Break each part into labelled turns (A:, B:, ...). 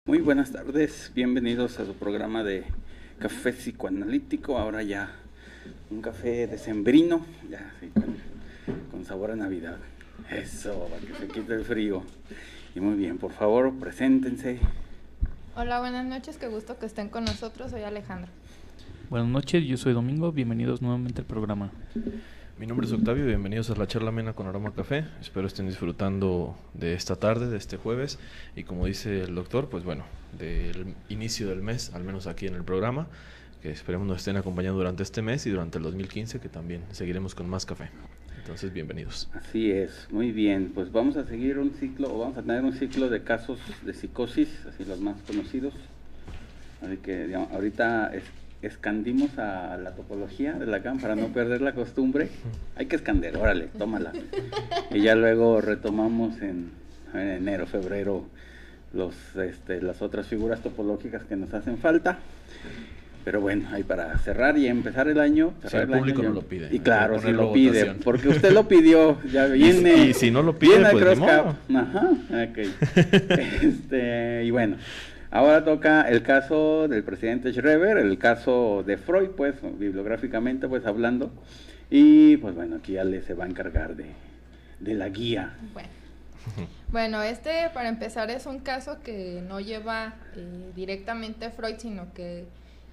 A: Muy buenas tardes, bienvenidos a su programa de café psicoanalítico, ahora ya un café decembrino, ya sí, con sabor a Navidad. Eso, para que se quite el frío. Y muy bien, por favor, preséntense.
B: Hola, buenas noches, qué gusto que estén con nosotros, soy Alejandro.
C: Buenas noches, yo soy Domingo, bienvenidos nuevamente al programa.
D: Mi nombre es Octavio, bienvenidos a la charla amena con Aroma Café. Espero estén disfrutando de esta tarde, de este jueves, y como dice el doctor, pues bueno, del inicio del mes, al menos aquí en el programa, que esperemos nos estén acompañando durante este mes y durante el 2015, que también seguiremos con más café. Entonces, bienvenidos.
A: Así es, muy bien, pues vamos a seguir un ciclo, o vamos a tener un ciclo de casos de psicosis, así los más conocidos. Así que digamos, ahorita escandimos a la topología de la cama para no perder la costumbre. Hay que esconder, órale, tómala. Y ya luego retomamos en enero, febrero las otras figuras topológicas que nos hacen falta. Pero bueno, ahí para cerrar y empezar el año.
D: Si el público no lo pide.
A: Y claro, si lo pide, porque usted lo pidió, ya viene.
D: Y si no lo pide, pues ni modo.
A: Ajá, ok. Y bueno. Ahora toca el caso del presidente Schreber, el caso de Freud, pues, bibliográficamente, pues, hablando. Y, pues, bueno, aquí Ale se va a encargar de la guía.
B: Bueno, para empezar, es un caso que no lleva directamente Freud, sino que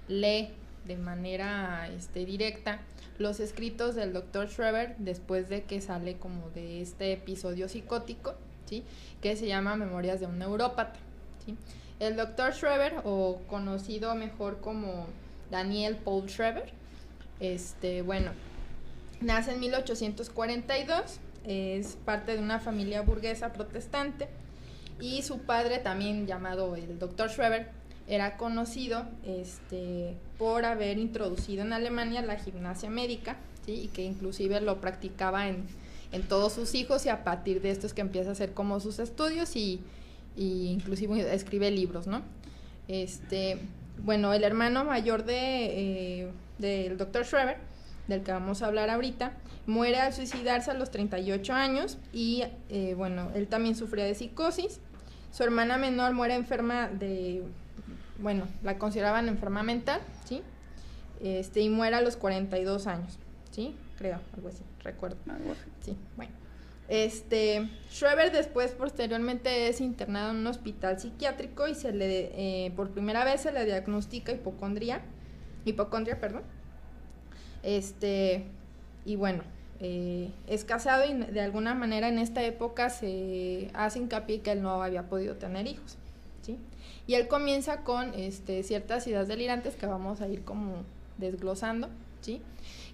B: lee de manera directa los escritos del doctor Schreber después de que sale como de este episodio psicótico, ¿sí? Que se llama Memorias de un neurópata, ¿sí? El doctor Schreber, o conocido mejor como Daniel Paul Schreber, nace en 1842, es parte de una familia burguesa protestante, y su padre, también llamado el doctor Schreber, era conocido por haber introducido en Alemania la gimnasia médica, ¿sí? Y que inclusive lo practicaba en todos sus hijos, y a partir de esto es que empieza a hacer como sus estudios y inclusive escribe libros, ¿no? El hermano mayor del doctor Schreber, del que vamos a hablar ahorita, muere al suicidarse a los 38 años y, él también sufría de psicosis. Su hermana menor muere enferma la consideraban enferma mental, ¿sí? Y muere a los 42 años, ¿sí? Creo, algo así, recuerdo.
A: Algo así.
B: Sí, bueno. Schreber posteriormente es internado en un hospital psiquiátrico y por primera vez se le diagnostica hipocondria, es casado, y de alguna manera en esta época se hace hincapié que él no había podido tener hijos, ¿sí? Y él comienza con ciertas ideas delirantes que vamos a ir como desglosando, ¿sí?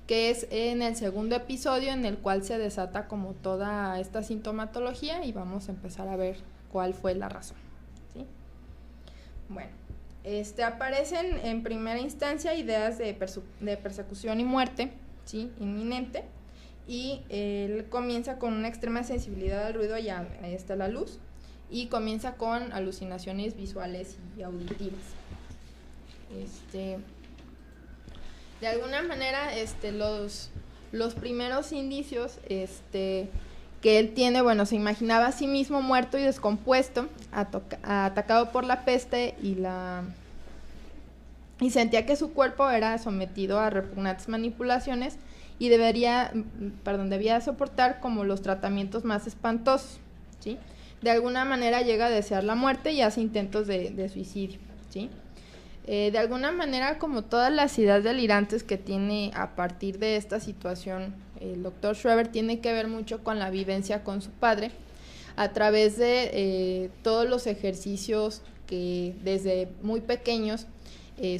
B: Que es en el segundo episodio en el cual se desata como toda esta sintomatología, y vamos a empezar a ver cuál fue la razón, ¿sí? Bueno, aparecen en primera instancia ideas de persecución y muerte, ¿sí? Inminente, y él comienza con una extrema sensibilidad al ruido y a la luz, y comienza con alucinaciones visuales y auditivas. De alguna manera, los primeros indicios que él tiene, se imaginaba a sí mismo muerto y descompuesto, atacado por la peste, y sentía que su cuerpo era sometido a repugnantes manipulaciones y debía soportar como los tratamientos más espantosos, ¿sí? De alguna manera llega a desear la muerte y hace intentos de suicidio, ¿sí? De alguna manera, como todas las ideas delirantes que tiene a partir de esta situación, el doctor Schreber tiene que ver mucho con la vivencia con su padre, a través de todos los ejercicios que desde muy pequeños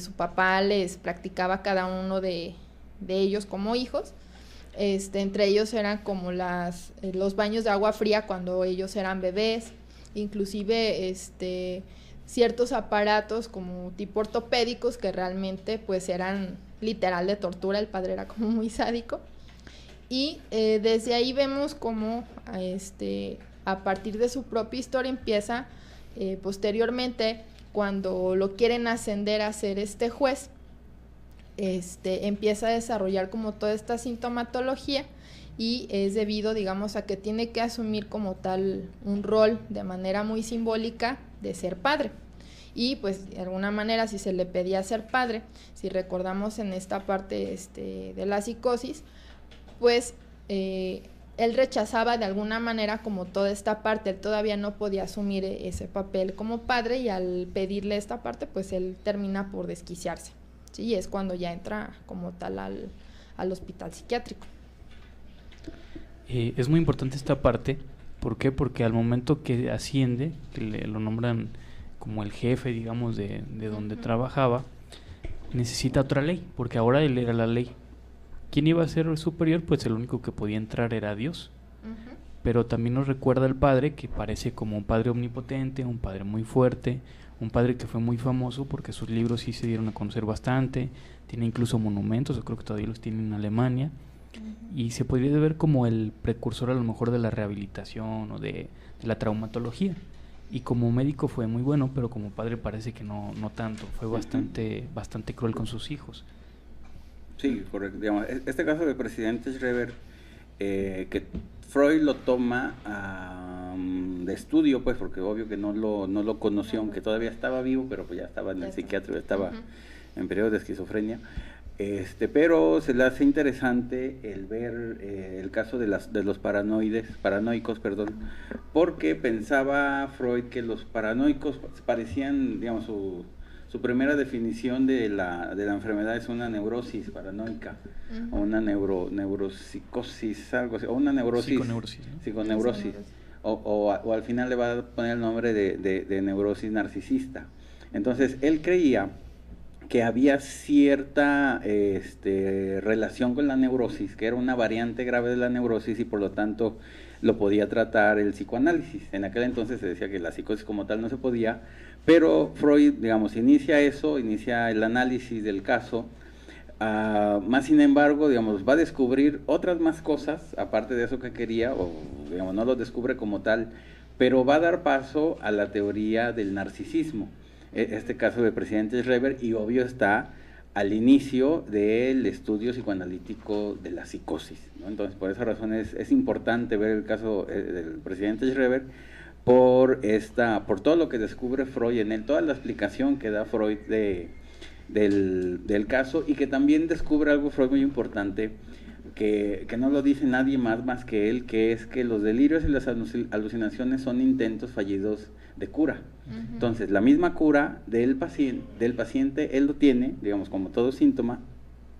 B: su papá les practicaba a cada uno de ellos como hijos. Entre ellos eran como los baños de agua fría cuando ellos eran bebés, inclusive ciertos aparatos como tipo ortopédicos que realmente pues eran literal de tortura. El padre era como muy sádico, y desde ahí vemos como a partir de su propia historia empieza posteriormente, cuando lo quieren ascender a ser juez, empieza a desarrollar como toda esta sintomatología, y es debido, digamos, a que tiene que asumir como tal un rol de manera muy simbólica de ser padre. y pues de alguna manera si se le pedía ser padre, si recordamos en esta parte de la psicosis, pues él rechazaba de alguna manera como toda esta parte, él todavía no podía asumir ese papel como padre, y al pedirle esta parte pues él termina por desquiciarse, ¿sí? Y es cuando ya entra como tal al hospital psiquiátrico.
C: Es muy importante esta parte. ¿Por qué? Porque al momento que asciende, que lo nombran como el jefe, digamos, de donde trabajaba, necesita otra ley, porque ahora él era la ley. ¿Quién iba a ser el superior? Pues el único que podía entrar era Dios. Pero también nos recuerda al padre, que parece como un padre omnipotente, un padre muy fuerte, un padre que fue muy famoso porque sus libros sí se dieron a conocer bastante, tiene incluso monumentos, yo creo que todavía los tiene en Alemania, y se podría ver como el precursor a lo mejor de la rehabilitación o de la traumatología. Y como médico fue muy bueno, pero como padre parece que no tanto, fue bastante cruel con sus hijos.
A: Sí, correcto. Digamos, este caso del presidente Schreber, que Freud lo toma de estudio, pues, porque obvio que no lo conoció, aunque todavía estaba vivo, pero pues ya estaba en el psiquiátrico, estaba en periodo de esquizofrenia. Pero se le hace interesante el ver el caso de los paranoicos, porque pensaba Freud que los paranoicos parecían, digamos, su primera definición de la enfermedad es una neurosis paranoica, o una neuropsicosis, algo así, o una neurosis, psiconeurosis, o al final le va a poner el nombre de neurosis narcisista. Entonces él creía que había cierta relación con la neurosis, que era una variante grave de la neurosis, y por lo tanto lo podía tratar el psicoanálisis. En aquel entonces se decía que la psicosis como tal no se podía, pero Freud, digamos, inicia el análisis del caso, más sin embargo, digamos, va a descubrir otras más cosas, aparte de eso que quería, o digamos, no lo descubre como tal, pero va a dar paso a la teoría del narcisismo. Este caso del presidente Schreber, y obvio está al inicio del estudio psicoanalítico de la psicosis, ¿no? Entonces, por esa razón es importante ver el caso del presidente Schreber, por todo lo que descubre Freud en él, toda la explicación que da Freud del caso, y que también descubre algo Freud muy importante, que no lo dice nadie más que él, que es que los delirios y las alucinaciones son intentos fallidos de cura. Entonces, la misma cura del paciente, él lo tiene, digamos, como todo síntoma,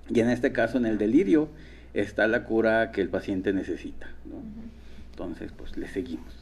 A: y en este caso, en el delirio, está la cura que el paciente necesita, ¿no? Entonces, pues, le seguimos.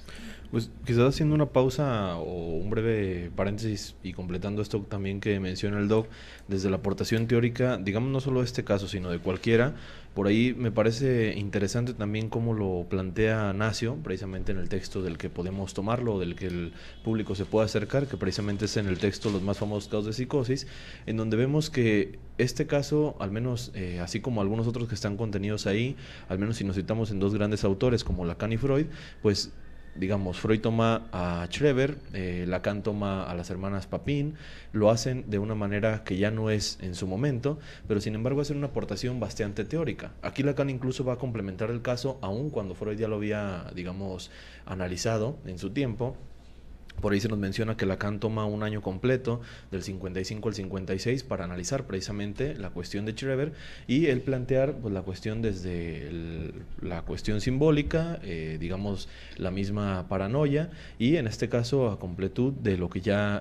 D: Pues quizás haciendo una pausa o un breve paréntesis y completando esto también que menciona el doc, desde la aportación teórica, digamos no solo de este caso, sino de cualquiera, por ahí me parece interesante también cómo lo plantea Nacio, precisamente en el texto del que podemos tomarlo, del que el público se pueda acercar, que precisamente es en el texto Los más famosos casos de psicosis, en donde vemos que este caso, al menos así como algunos otros que están contenidos ahí, al menos si nos citamos en dos grandes autores como Lacan y Freud, pues digamos, Freud toma a Schreber, Lacan toma a las hermanas Papin, lo hacen de una manera que ya no es en su momento, pero sin embargo hacen una aportación bastante teórica. Aquí Lacan incluso va a complementar el caso, aun cuando Freud ya lo había, digamos, analizado en su tiempo. Por ahí se nos menciona que Lacan toma un año completo, del 55 al 56, para analizar precisamente la cuestión de Schreber, y él plantear pues, la cuestión desde la cuestión simbólica, digamos la misma paranoia, y en este caso a completud de lo que ya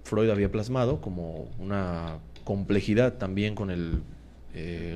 D: Freud había plasmado como una complejidad también con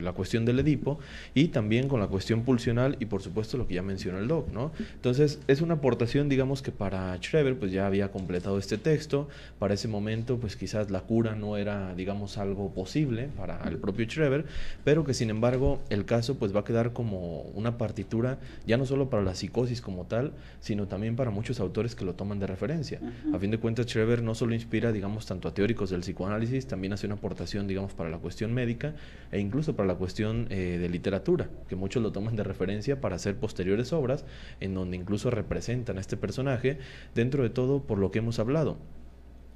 D: la cuestión del Edipo, y también con la cuestión pulsional, y por supuesto lo que ya mencionó el doc, ¿no? Entonces es una aportación, digamos, que para Schreber pues ya había completado este texto. Para ese momento pues quizás la cura no era, digamos, algo posible para el propio Schreber, pero que sin embargo el caso pues va a quedar como una partitura ya no solo para la psicosis como tal, sino también para muchos autores que lo toman de referencia. A fin de cuentas, Schreber no solo inspira, digamos, tanto a teóricos del psicoanálisis, también hace una aportación, digamos, para la cuestión médica, e incluso para la cuestión de literatura, que muchos lo toman de referencia para hacer posteriores obras, en donde incluso representan a este personaje dentro de todo por lo que hemos hablado.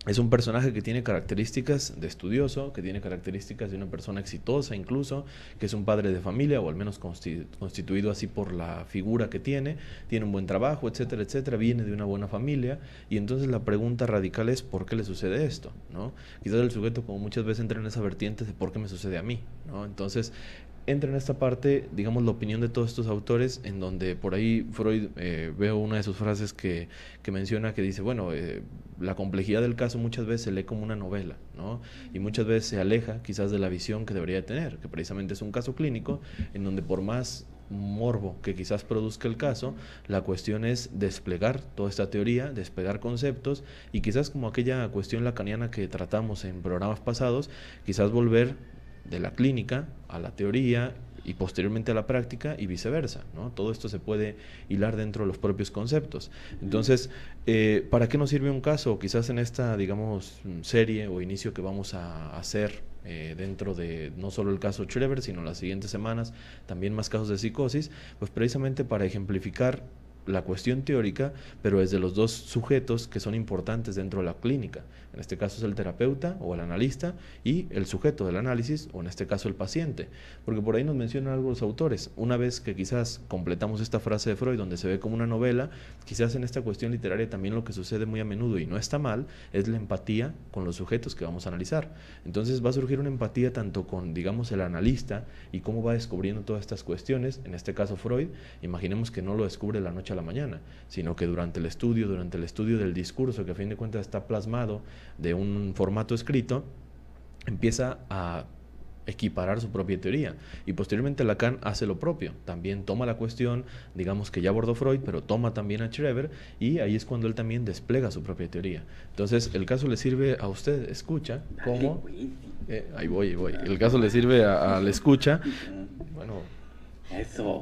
D: Es un personaje que tiene características de estudioso, que tiene características de una persona exitosa incluso, que es un padre de familia, o al menos constituido así por la figura que tiene un buen trabajo, etcétera, etcétera, viene de una buena familia, y entonces la pregunta radical es ¿por qué le sucede esto? ¿No? Quizás el sujeto, como muchas veces, entra en esa vertiente de ¿por qué me sucede a mí? ¿No? Entonces entra en esta parte, digamos, la opinión de todos estos autores, en donde por ahí Freud, veo una de sus frases que menciona, que dice, bueno, la complejidad del caso muchas veces se lee como una novela, ¿no? Y muchas veces se aleja quizás de la visión que debería tener, que precisamente es un caso clínico, en donde por más morbo que quizás produzca el caso, la cuestión es desplegar toda esta teoría, desplegar conceptos, y quizás como aquella cuestión lacaniana que tratamos en programas pasados, quizás volver de la clínica a la teoría y posteriormente a la práctica y viceversa, ¿no? Todo esto se puede hilar dentro de los propios conceptos. Entonces, ¿para qué nos sirve un caso? Quizás en esta, digamos, serie o inicio que vamos a hacer dentro de no solo el caso Schreber, sino las siguientes semanas también más casos de psicosis, pues precisamente para ejemplificar la cuestión teórica, pero desde los dos sujetos que son importantes dentro de la clínica. En este caso es el terapeuta o el analista y el sujeto del análisis, o en este caso el paciente. Porque por ahí nos mencionan algo los autores. Una vez que quizás completamos esta frase de Freud, donde se ve como una novela, quizás en esta cuestión literaria también lo que sucede muy a menudo, y no está mal, es la empatía con los sujetos que vamos a analizar. Entonces va a surgir una empatía tanto con, digamos, el analista y cómo va descubriendo todas estas cuestiones. En este caso Freud, imaginemos que no lo descubre de la noche a la mañana, sino que durante el estudio del discurso, que a fin de cuentas está plasmado de un formato escrito, empieza a equiparar su propia teoría, y posteriormente Lacan hace lo propio, también toma la cuestión, digamos, que ya abordó Freud, pero toma también a Schreber, y ahí es cuando él también despliega su propia teoría. Entonces el caso le sirve a usted, escucha, ¿cómo? Ahí voy, el caso le sirve al escucha, bueno,
A: Eso.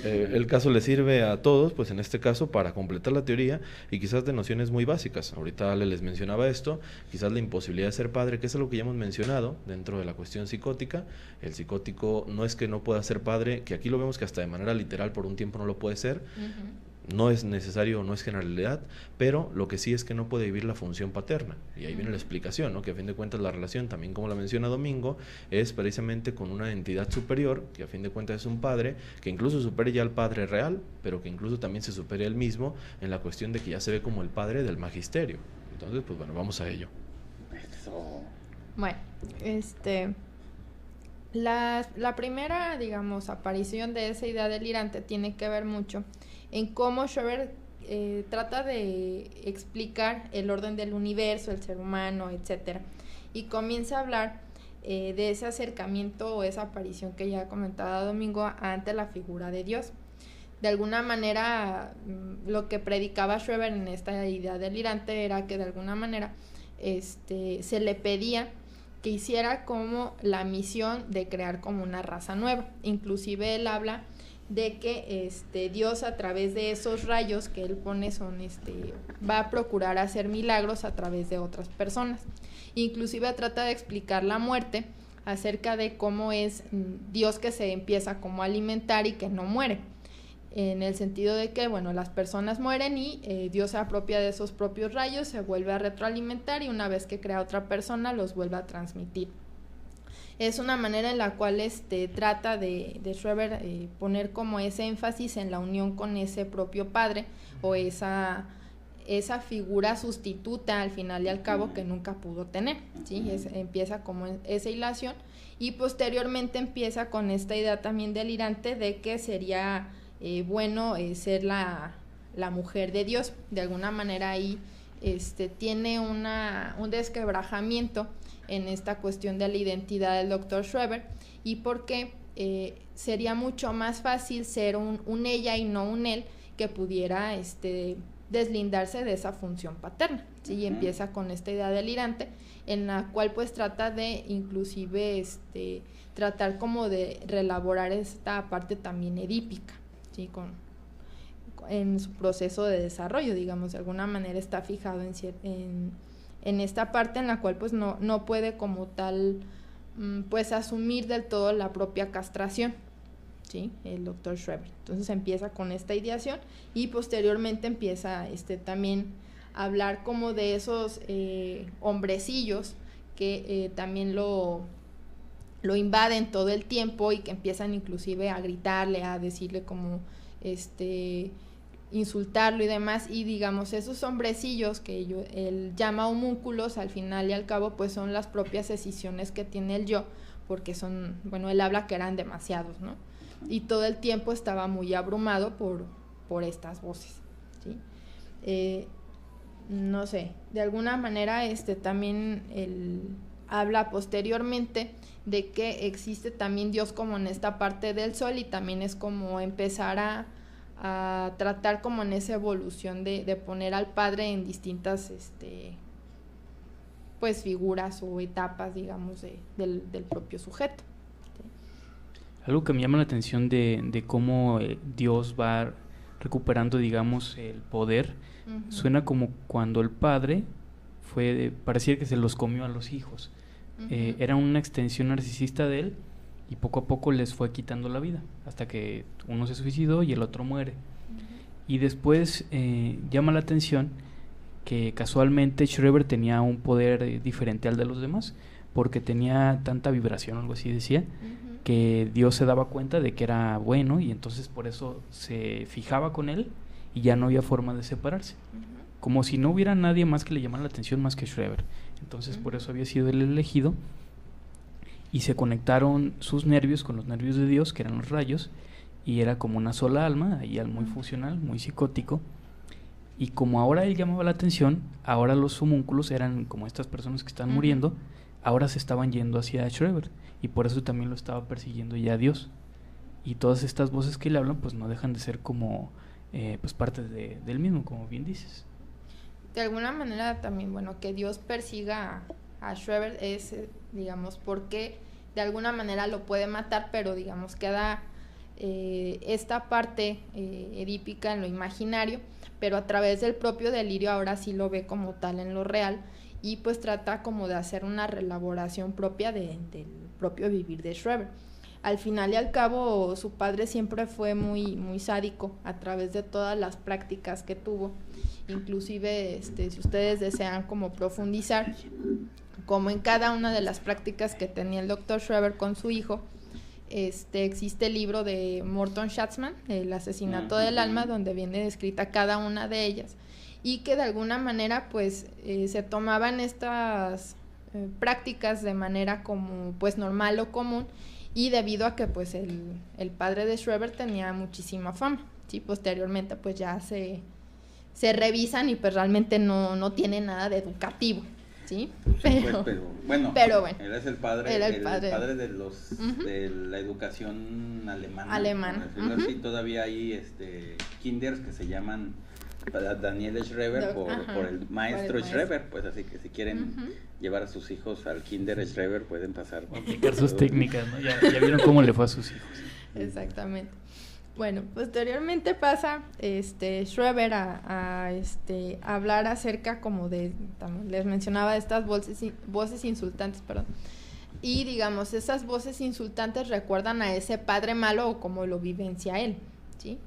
D: el caso le sirve a todos, pues en este caso para completar la teoría, y quizás de nociones muy básicas. Ahorita Ale les mencionaba esto, quizás la imposibilidad de ser padre, que es algo que ya hemos mencionado dentro de la cuestión psicótica. El psicótico no es que no pueda ser padre, que aquí lo vemos que hasta de manera literal por un tiempo no lo puede ser. No es necesario, no es generalidad, pero lo que sí es que no puede vivir la función paterna. Y ahí viene la explicación, ¿no? Que a fin de cuentas la relación, también como la menciona Domingo, es precisamente con una entidad superior, que a fin de cuentas es un padre, que incluso supere ya al padre real, pero que incluso también se supere él mismo en la cuestión de que ya se ve como el padre del magisterio. Entonces, pues bueno, vamos a ello.
A: Eso.
B: Bueno, la primera, digamos, aparición de esa idea delirante tiene que ver mucho en cómo Schreber trata de explicar el orden del universo, el ser humano, etcétera, y comienza a hablar de ese acercamiento o esa aparición que ya comentaba Domingo ante la figura de Dios. De alguna manera, lo que predicaba Schreber en esta idea delirante era que de alguna manera se le pedía que hiciera como la misión de crear como una raza nueva. Inclusive él habla de que Dios, a través de esos rayos que él pone, va a procurar hacer milagros a través de otras personas. Inclusive trata de explicar la muerte acerca de cómo es Dios que se empieza como a alimentar y que no muere, en el sentido de que, bueno, las personas mueren y Dios se apropia de esos propios rayos, se vuelve a retroalimentar, y una vez que crea otra persona los vuelve a transmitir. Es una manera en la cual trata de Schreber poner como ese énfasis en la unión con ese propio padre, o esa figura sustituta al final y al cabo que nunca pudo tener, ¿sí? Empieza como esa hilación, y posteriormente empieza con esta idea también delirante de que sería bueno ser la mujer de Dios. De alguna manera ahí tiene un desquebrajamiento en esta cuestión de la identidad del Dr. Schreber, y porque sería mucho más fácil ser un ella y no un él, que pudiera deslindarse de esa función paterna, ¿sí? Y empieza con esta idea delirante, en la cual pues trata de inclusive tratar como de reelaborar esta parte también edípica, ¿sí? En su proceso de desarrollo, digamos, de alguna manera está fijado en esta parte en la cual pues no puede como tal pues asumir del todo la propia castración, ¿sí? El Dr. Schreber. Entonces empieza con esta ideación, y posteriormente empieza también hablar como de esos hombrecillos que también lo invaden todo el tiempo y que empiezan inclusive a gritarle, a decirle como insultarlo y demás, y digamos esos hombrecillos que él llama homúnculos, al final y al cabo pues son las propias decisiones que tiene el yo, porque son, bueno, él habla que eran demasiados, ¿no? Y todo el tiempo estaba muy abrumado por estas voces, ¿sí? No sé, de alguna manera también él habla posteriormente de que existe también Dios como en esta parte del sol, y también es como empezar a tratar como en esa evolución de poner al Padre en distintas pues figuras o etapas, digamos, del propio sujeto.
C: Algo que me llama la atención de cómo Dios va recuperando, digamos, el poder, suena como cuando el Padre parecía que se los comió a los hijos. Era una extensión narcisista de él, y poco a poco les fue quitando la vida, hasta que uno se suicidó y el otro muere. Y después llama la atención que casualmente Schreber tenía un poder diferente al de los demás, porque tenía tanta vibración, algo así decía, que Dios se daba cuenta de que era bueno, y entonces por eso se fijaba con él y ya no había forma de separarse, como si no hubiera nadie más que le llamara la atención más que Schreber. Entonces por eso había sido el elegido, y se conectaron sus nervios con los nervios de Dios, que eran los rayos, y era como una sola alma, ahí muy funcional, muy psicótico. Y como ahora él llamaba la atención, ahora los homúnculos eran como estas personas que están muriendo, ahora se estaban yendo hacia Schreber, y por eso también lo estaba persiguiendo ya Dios. Y todas estas voces que le hablan pues no dejan de ser como pues parte del mismo, como bien dices.
B: De alguna manera también, bueno, que Dios persiga a Schreber es, digamos, porque de alguna manera lo puede matar, pero digamos queda esta parte edípica en lo imaginario, pero a través del propio delirio ahora sí lo ve como tal en lo real, y pues trata como de hacer una reelaboración propia del propio vivir de Schreber. Al final y al cabo su padre siempre fue muy, muy sádico a través de todas las prácticas que tuvo, inclusive si ustedes desean como profundizar como en cada una de las prácticas que tenía el doctor Schreber con su hijo, existe el libro de Morton Schatzman, El asesinato del alma, donde viene descrita cada una de ellas, y que de alguna manera pues se tomaban estas prácticas de manera como pues normal o común, y debido a que pues el padre de Schreber tenía muchísima fama, ¿sí? Posteriormente pues ya se revisan y pues realmente no tiene nada de educativo, ¿sí? Pero bueno,
A: él es el padre, el padre de los de la educación alemana. Así, todavía hay kinders que se llaman Daniel Schreber por el maestro Schreber, pues así que si quieren llevar a sus hijos al kinder Schreber pueden pasar.
C: Aplicar sus técnicas, ¿no? Ya vieron cómo le fue a sus hijos.
B: Exactamente. Bueno, posteriormente pasa Schreber a hablar acerca como les mencionaba, estas voces insultantes, perdón. Y digamos, esas voces insultantes recuerdan a ese padre malo o como lo vivencia él, ¿sí?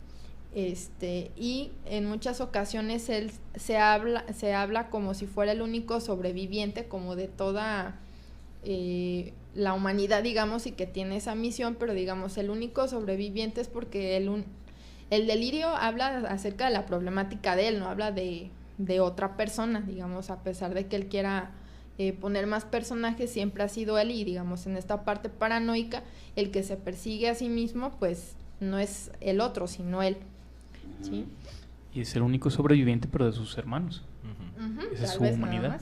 B: Y en muchas ocasiones él se habla como si fuera el único sobreviviente como de toda la humanidad, digamos, y que tiene esa misión, pero digamos el único sobreviviente es porque el delirio habla acerca de la problemática de él, no habla de otra persona, digamos, a pesar de que él quiera poner más personajes, siempre ha sido él, y digamos en esta parte paranoica el que se persigue a sí mismo pues no es el otro sino él, ¿sí?
C: Y es el único sobreviviente pero de sus hermanos. Esa es su humanidad.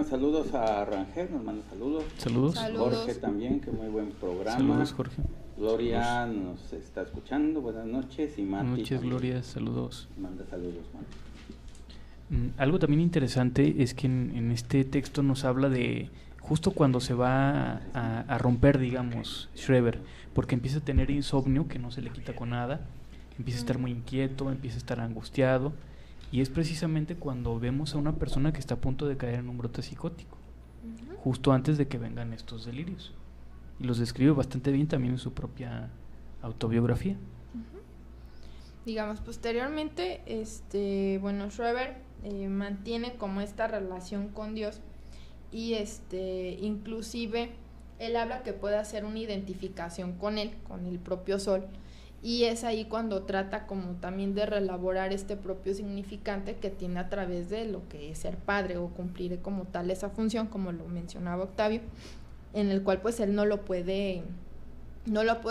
A: Saludos a Rangel, nos manda saludos.
C: Saludos.
A: Jorge también, que muy buen programa.
C: Saludos, Jorge.
A: Gloria nos está escuchando, buenas noches. Y Mati.
C: Buenas noches,
A: también.
C: Gloria, saludos.
A: Manda saludos, Mati.
C: Algo también interesante es que en este texto nos habla de justo cuando se va a romper, digamos, Schreber, porque empieza a tener insomnio que no se le quita con nada, empieza a estar muy inquieto, empieza a estar angustiado. Y es precisamente cuando vemos a una persona que está a punto de caer en un brote psicótico, justo antes de que vengan estos delirios. Y los describe bastante bien también en su propia autobiografía.
B: digamos, posteriormente, bueno, Schreber mantiene como esta relación con Dios y inclusive él habla que puede hacer una identificación con él, con el propio sol, y es ahí cuando trata como también de reelaborar este propio significante que tiene a través de lo que es ser padre o cumplir como tal esa función, como lo mencionaba Octavio, en el cual pues él no lo puede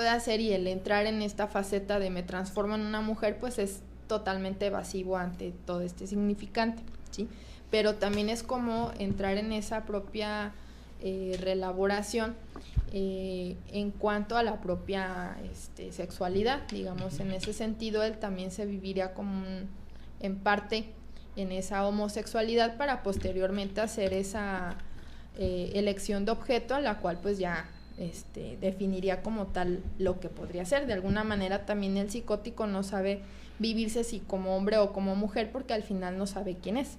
B: hacer, y el entrar en esta faceta de me transformo en una mujer pues es totalmente evasivo ante todo este significante, ¿sí? Pero también es como entrar en esa propia reelaboración en cuanto a la propia sexualidad, digamos. En ese sentido él también se viviría como en parte en esa homosexualidad para posteriormente hacer esa elección de objeto, a la cual pues ya definiría como tal lo que podría ser. De alguna manera también el psicótico no sabe vivirse si como hombre o como mujer, porque al final no sabe quién es,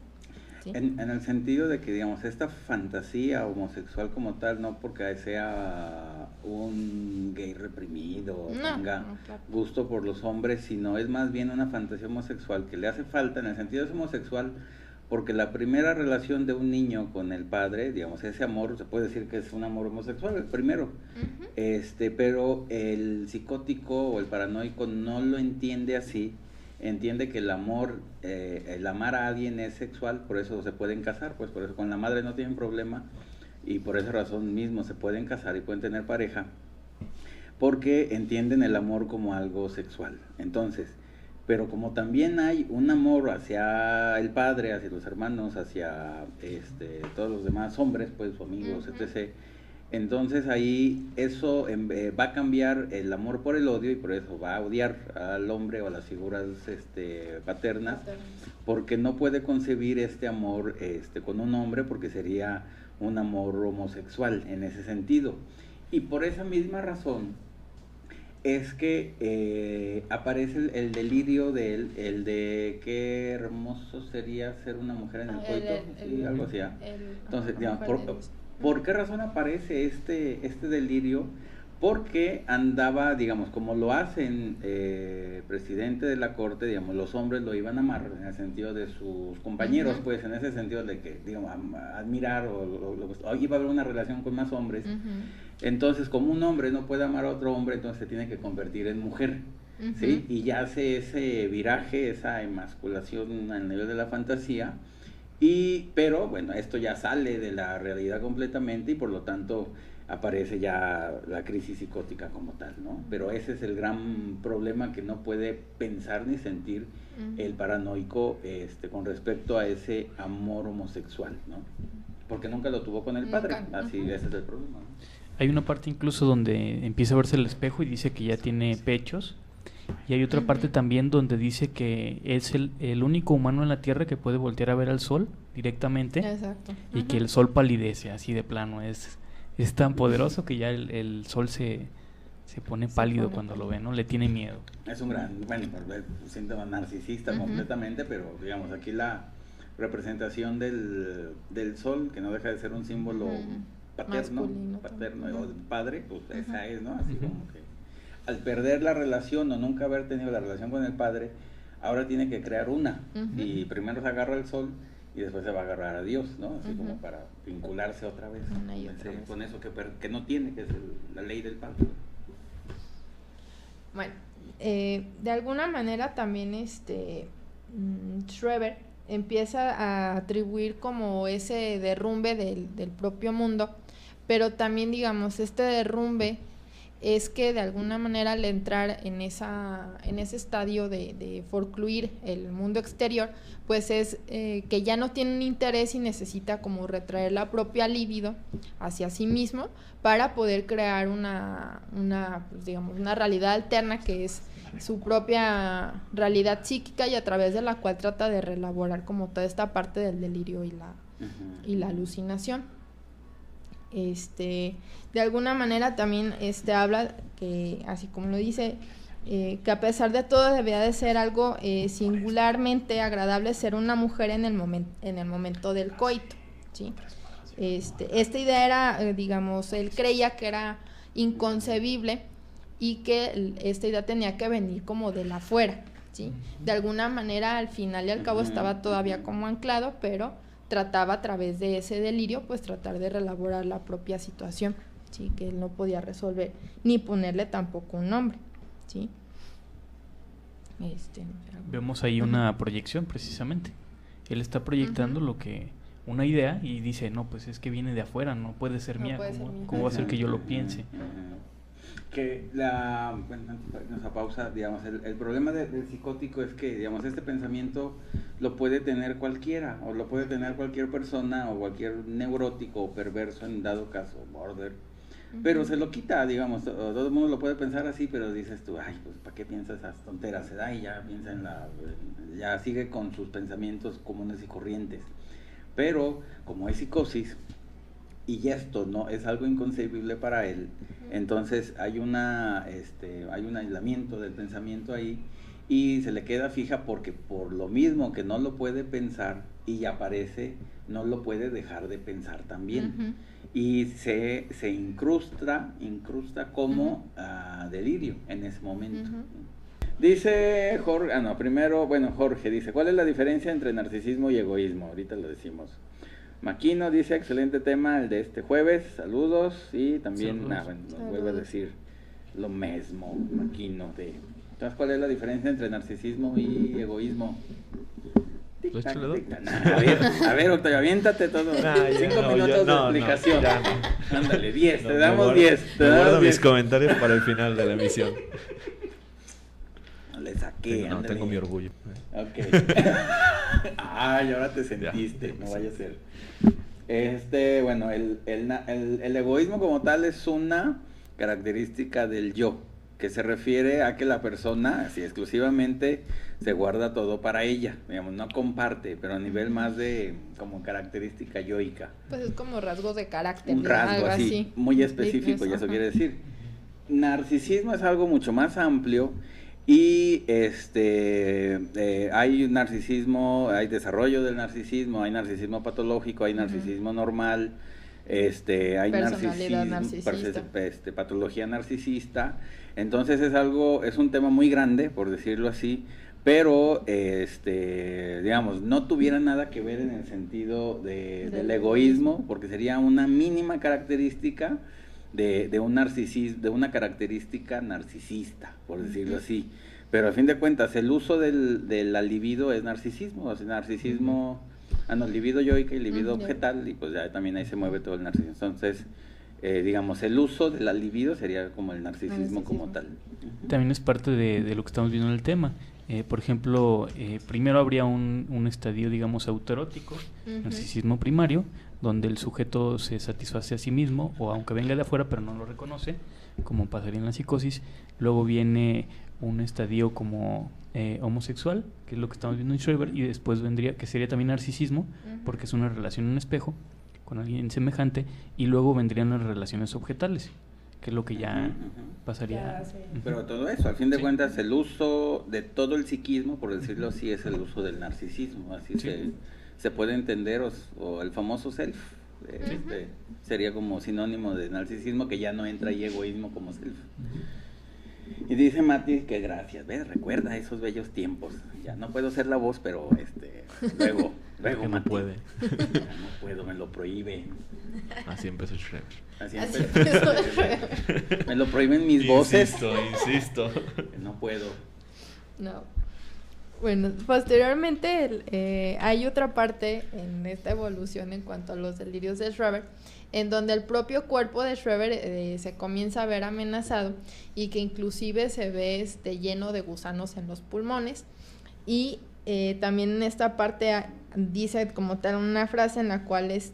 B: ¿sí?
A: En el sentido de que, digamos, esta fantasía homosexual como tal, no porque sea un gay reprimido, tenga gusto por los hombres, sino es más bien una fantasía homosexual que le hace falta. En el sentido es homosexual porque la primera relación de un niño con el padre, digamos, ese amor, se puede decir que es un amor homosexual, el primero. Pero el psicótico o el paranoico no lo entiende así, entiende que el amor, el amar a alguien es sexual, por eso se pueden casar, pues por eso con la madre no tienen problema, y por esa razón mismo se pueden casar y pueden tener pareja, porque entienden el amor como algo sexual. Entonces, pero como también hay un amor hacia el padre, hacia los hermanos, hacia todos los demás hombres, pues amigos, etc., entonces ahí eso va a cambiar el amor por el odio, y por eso va a odiar al hombre o a las figuras paternas, porque no puede concebir este amor con un hombre, porque sería un amor homosexual en ese sentido. Y por esa misma razón es que aparece el delirio de él, el de qué hermoso sería ser una mujer en el coito, sí, algo así. Entonces, digamos, ¿por qué razón aparece este delirio? Porque andaba, digamos, como lo hacen presidente de la corte, digamos, los hombres lo iban a amar en el sentido de sus compañeros, pues en ese sentido de que, digamos, admirar o iba a haber una relación con más hombres. Entonces, como un hombre no puede amar a otro hombre, entonces se tiene que convertir en mujer, ¿sí? Y ya hace ese viraje, esa emasculación al nivel de la fantasía. Pero bueno, esto ya sale de la realidad completamente, y por lo tanto aparece ya la crisis psicótica como tal, ¿no? Pero ese es el gran problema que no puede pensar ni sentir el paranoico con respecto a ese amor homosexual, ¿no? Porque nunca lo tuvo con el padre, así ese es el problema, ¿no?
C: Hay una parte incluso donde empieza a verse el espejo y dice que ya tiene pechos. Y hay otra parte también donde dice que es el único humano en la Tierra que puede voltear a ver al sol directamente.
B: Exacto.
C: Y que el sol palidece así de plano. Es tan poderoso que ya el sol se pone pálido cuando lo ve, ¿no? Le tiene miedo.
A: Es un gran, bueno, síntoma narcisista completamente, pero digamos, aquí la representación del sol, que no deja de ser un símbolo paterno o de padre, pues esa es, ¿no? Así como que al perder la relación o nunca haber tenido la relación con el padre, ahora tiene que crear una, y primero se agarra al sol y después se va a agarrar a Dios, ¿no? Así como para vincularse otra vez, con eso que no tiene, que es la ley del padre.
B: Bueno, de alguna manera también Schreber empieza a atribuir como ese derrumbe del propio mundo, pero también, digamos, este derrumbe es que de alguna manera al entrar en ese estadio de forcluir el mundo exterior, pues es que ya no tiene un interés y necesita como retraer la propia libido hacia sí mismo para poder crear pues digamos, una realidad alterna que es su propia realidad psíquica, y a través de la cual trata de reelaborar como toda esta parte del delirio y la alucinación. De alguna manera también habla que, así como lo dice, que a pesar de todo debía de ser algo singularmente agradable ser una mujer en el momento del coito, ¿sí? Esta idea era, digamos, él creía que era inconcebible y que esta idea tenía que venir como de la afuera, ¿sí? De alguna manera, al final y al cabo, estaba todavía como anclado, pero trataba a través de ese delirio, pues tratar de reelaborar la propia situación, ¿sí? Que él no podía resolver, ni ponerle tampoco un nombre, ¿sí?
C: Vemos ahí una proyección, precisamente. Él está proyectando lo que... una idea y dice, no, pues es que viene de afuera, no puede ser mía, ¿cómo va a ser que yo lo piense?
A: Que bueno, nos pausa, digamos, el problema del psicótico es que, digamos, este pensamiento lo puede tener cualquiera, o lo puede tener cualquier persona, o cualquier neurótico o perverso en dado caso, border, pero se lo quita, digamos, todo el mundo lo puede pensar así, pero dices tú, ay, pues, ¿para qué piensa esas tonteras? Se da y ya piensa ya sigue con sus pensamientos comunes y corrientes. Pero como es psicosis y esto no es algo inconcebible para él, entonces hay un aislamiento del pensamiento ahí y se le queda fija porque por lo mismo que no lo puede pensar y aparece, no lo puede dejar de pensar también. Y se incrusta como delirio en ese momento. Dice Jorge, Jorge dice, ¿cuál es la diferencia entre narcisismo y egoísmo? Ahorita lo decimos. Maquino dice, excelente tema el de este jueves, saludos, y también, vuelve a decir lo mismo, Maquino. Entonces, ¿cuál es la diferencia entre narcisismo y egoísmo? A ver, Octavio, aviéntate todo. 5 minutos de explicación. Ándale, 10, te damos 10.
D: Te guardo mis comentarios para el final de la emisión.
A: Le saqué,
D: tengo mi orgullo.
A: Ok. Ay, ahora te sentiste, no vaya a ser. Bueno, el egoísmo como tal es una característica del yo, que se refiere a que la persona, así exclusivamente, se guarda todo para ella, digamos, no comparte, pero a nivel más de como característica yoica.
B: Pues es como rasgos de carácter.
A: Un rasgo así, muy específico, y eso quiere decir. Narcisismo es algo mucho más amplio. Y hay narcisismo, hay desarrollo del narcisismo, hay narcisismo patológico, hay narcisismo normal, hay narcisismo, patología narcisista. Entonces es un tema muy grande, por decirlo así, pero digamos, no tuviera nada que ver en el sentido del egoísmo, porque sería una mínima característica de un narcisismo, de una característica narcisista, por decirlo así. Pero a fin de cuentas, el uso del libido es narcisismo, o sea, narcisismo, libido yoica y libido objetal, y pues ya también ahí se mueve todo el narcisismo. Entonces, digamos, el uso de la libido sería como el narcisismo como tal.
C: También es parte de lo que estamos viendo en el tema. Por ejemplo, primero habría un estadio, digamos, autoerótico, narcisismo primario, donde el sujeto se satisface a sí mismo, o aunque venga de afuera, pero no lo reconoce, como pasaría en la psicosis. Luego viene un estadio como homosexual, que es lo que estamos viendo en Schreber, y después vendría, que sería también narcisismo, porque es una relación en espejo con alguien semejante, y luego vendrían las relaciones objetales, que es lo que ya pasaría.
A: Pero todo eso, al fin de cuentas, el uso de todo el psiquismo, por decirlo así, es el uso del narcisismo, así se puede entender, o el famoso self, sería como sinónimo de narcisismo, que ya no entra ahí egoísmo como self. Y dice Mati que gracias, recuerda esos bellos tiempos. Ya no puedo ser la voz, pero luego
D: Mati. No puede.
A: Ya no puedo, me lo prohíbe.
D: Así empezó Schreber.
A: Así empezó. Me lo prohíben mis voces.
D: Insisto.
A: No puedo.
B: No. Bueno, posteriormente hay otra parte en esta evolución en cuanto a los delirios de Schreber, en donde el propio cuerpo de Schreber se comienza a ver amenazado y que inclusive se ve lleno de gusanos en los pulmones. Y también en esta parte dice como tal una frase en la cual es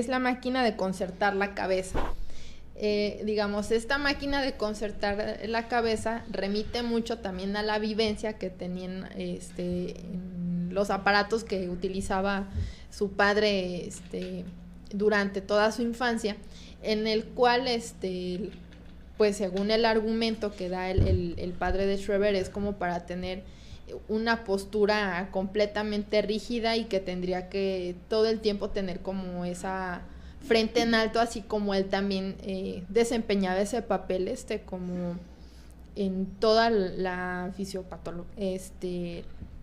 B: la máquina de concertar la cabeza. Digamos, esta máquina de concertar la cabeza remite mucho también a la vivencia que tenían en los aparatos que utilizaba su padre durante toda su infancia, en el cual pues según el argumento que da el padre de Schreber, es como para tener una postura completamente rígida y que tendría que todo el tiempo tener como esa frente en alto, así como él también desempeñaba ese papel como en toda la fisiopatología,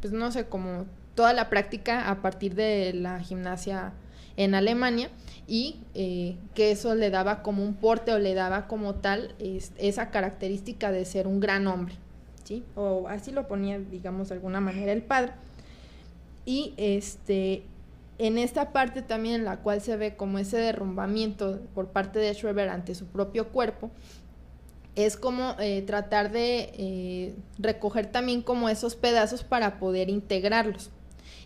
B: pues no sé, como toda la práctica a partir de la gimnasia en Alemania, y que eso le daba como un porte o le daba como tal esa característica de ser un gran hombre, ¿sí? O así lo ponía, digamos, de alguna manera el padre. Y en esta parte también en la cual se ve como ese derrumbamiento por parte de Schreber ante su propio cuerpo, es como tratar de recoger también como esos pedazos para poder integrarlos.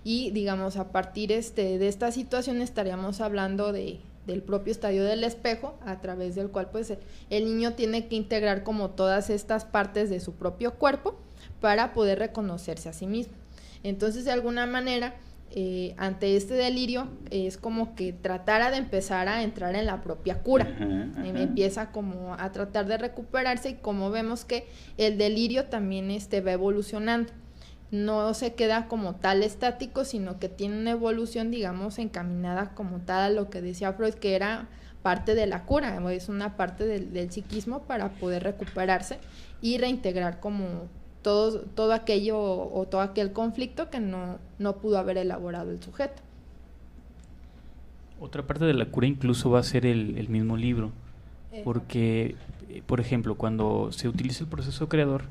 B: Y digamos, a partir de esta situación estaríamos hablando del propio estadio del espejo, a través del cual pues el niño tiene que integrar como todas estas partes de su propio cuerpo para poder reconocerse a sí mismo. Entonces, de alguna manera, ante este delirio, es como que tratara de empezar a entrar en la propia cura. Empieza como a tratar de recuperarse, y como vemos que el delirio también va evolucionando. No se queda como tal estático, sino que tiene una evolución, digamos, encaminada como tal a lo que decía Freud, que era parte de la cura, es una parte del psiquismo para poder recuperarse y reintegrar como todo aquello o todo aquel conflicto que no pudo haber elaborado el sujeto.
C: Otra parte de la cura incluso va a ser el mismo libro, porque, por ejemplo, cuando se utiliza el proceso creador,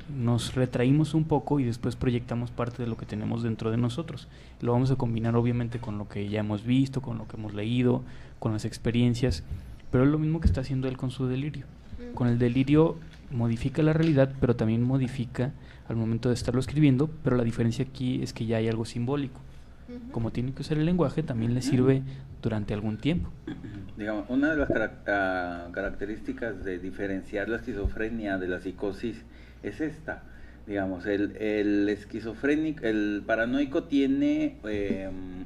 C: nos retraímos un poco y después proyectamos parte de lo que tenemos dentro de nosotros. Lo vamos a combinar obviamente con lo que ya hemos visto, con lo que hemos leído, con las experiencias, pero es lo mismo que está haciendo él con su delirio. Con el delirio modifica la realidad, pero también modifica al momento de estarlo escribiendo, pero la diferencia aquí es que ya hay algo simbólico. Como tiene que usar el lenguaje, también le sirve durante algún tiempo.
A: Digamos, una de las características de diferenciar la esquizofrenia de la psicosis es esta. Digamos, el esquizofrénico, el paranoico tiene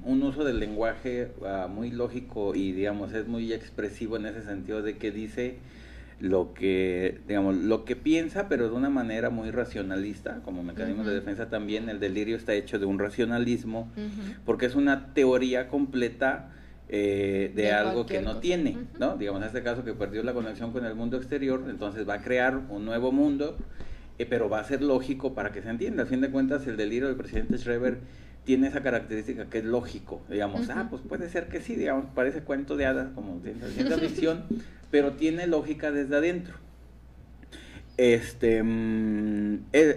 A: un uso del lenguaje muy lógico y, digamos, es muy expresivo en ese sentido de que dice lo que piensa, pero de una manera muy racionalista, como mecanismo de defensa. También el delirio está hecho de un racionalismo, porque es una teoría completa de algo que no tiene, ¿no? Digamos, en este caso, que perdió la conexión con el mundo exterior, entonces va a crear un nuevo mundo, pero va a ser lógico para que se entienda. A fin de cuentas, el delirio del presidente Schreber tiene esa característica que es lógico, digamos, pues puede ser que sí, digamos, parece cuento de hadas, como ciencia ficción, pero tiene lógica desde adentro.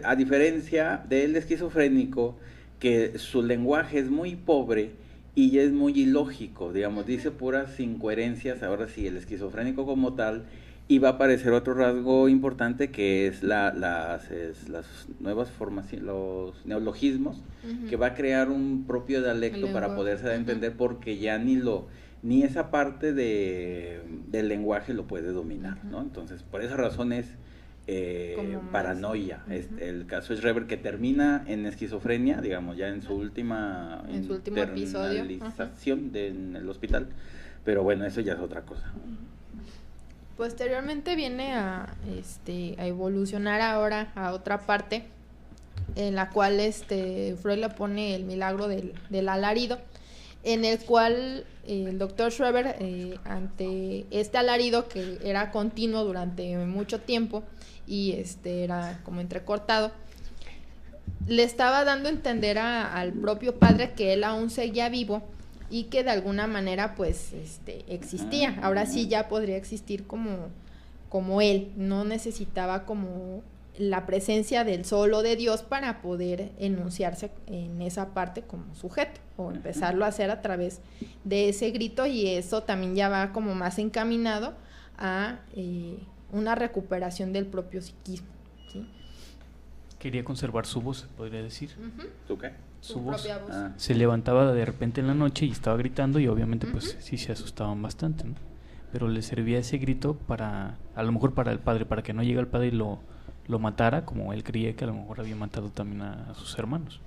A: A diferencia del esquizofrénico, que su lenguaje es muy pobre y es muy ilógico, digamos, dice puras incoherencias. Ahora sí, el esquizofrénico como tal, y va a aparecer otro rasgo importante, que es las nuevas formaciones, los neologismos, que va a crear un propio dialecto para poderse dar a entender, porque ya ni esa parte del lenguaje lo puede dominar, ¿no? Entonces, por esa razón es paranoia. El caso es Schreber, que termina en esquizofrenia, digamos, ya en su último episodio en el hospital, pero bueno, eso ya es otra cosa.
B: Posteriormente viene a evolucionar ahora a otra parte, en la cual Freud le pone el milagro del alarido, en el cual el doctor Schreber, ante este alarido que era continuo durante mucho tiempo y era como entrecortado, le estaba dando a entender al propio padre que él aún seguía vivo y que de alguna manera pues existía. Ahora sí ya podría existir como él, no necesitaba como la presencia del solo de Dios para poder enunciarse en esa parte como sujeto, o empezarlo a hacer a través de ese grito, y eso también ya va como más encaminado a una recuperación del propio psiquismo, ¿sí?
C: Quería conservar su voz, se podría decir.
A: ¿Tú qué?
C: Su voz.
B: Propia voz.
C: Se levantaba de repente en la noche y estaba gritando, y obviamente pues sí se asustaban bastante, ¿no? Pero le servía ese grito a lo mejor para el padre, para que no llegue el padre y lo matara, como él creía que a lo mejor había matado también a sus hermanos.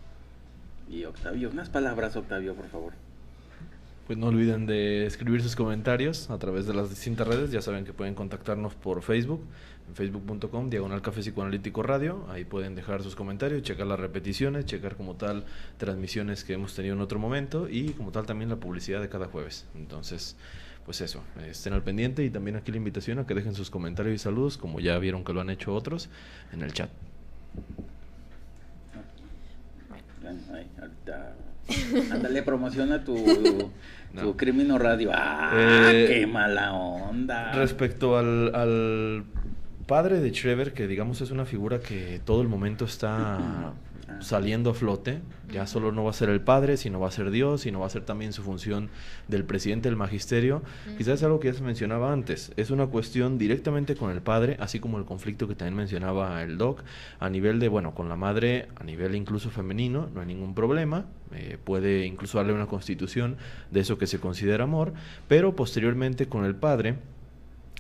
A: Y Octavio, unas palabras, Octavio, por favor.
D: Pues no olviden de escribir sus comentarios a través de las distintas redes. Ya saben que pueden contactarnos por Facebook, en facebook.com/Café Psicoanalítico Radio. Ahí pueden dejar sus comentarios, checar las repeticiones, checar como tal transmisiones que hemos tenido en otro momento, y como tal también la publicidad de cada jueves. Entonces, pues eso, estén al pendiente, y también aquí la invitación a que dejen sus comentarios y saludos, como ya vieron que lo han hecho otros, en el chat.
A: Ay, ahorita. Ándale, promociona tu
D: No.
A: Crimino Radio. ¡Qué mala onda!
D: Respecto al padre de Shriver, que digamos es una figura que todo el momento está saliendo a flote, ya solo no va a ser el padre, sino va a ser Dios, sino va a ser también su función del presidente del magisterio. Quizás es algo que ya se mencionaba antes, es una cuestión directamente con el padre, así como el conflicto que también mencionaba el doc, a nivel de, bueno, con la madre, a nivel incluso femenino, no hay ningún problema, puede incluso darle una constitución de eso que se considera amor, pero posteriormente con el padre,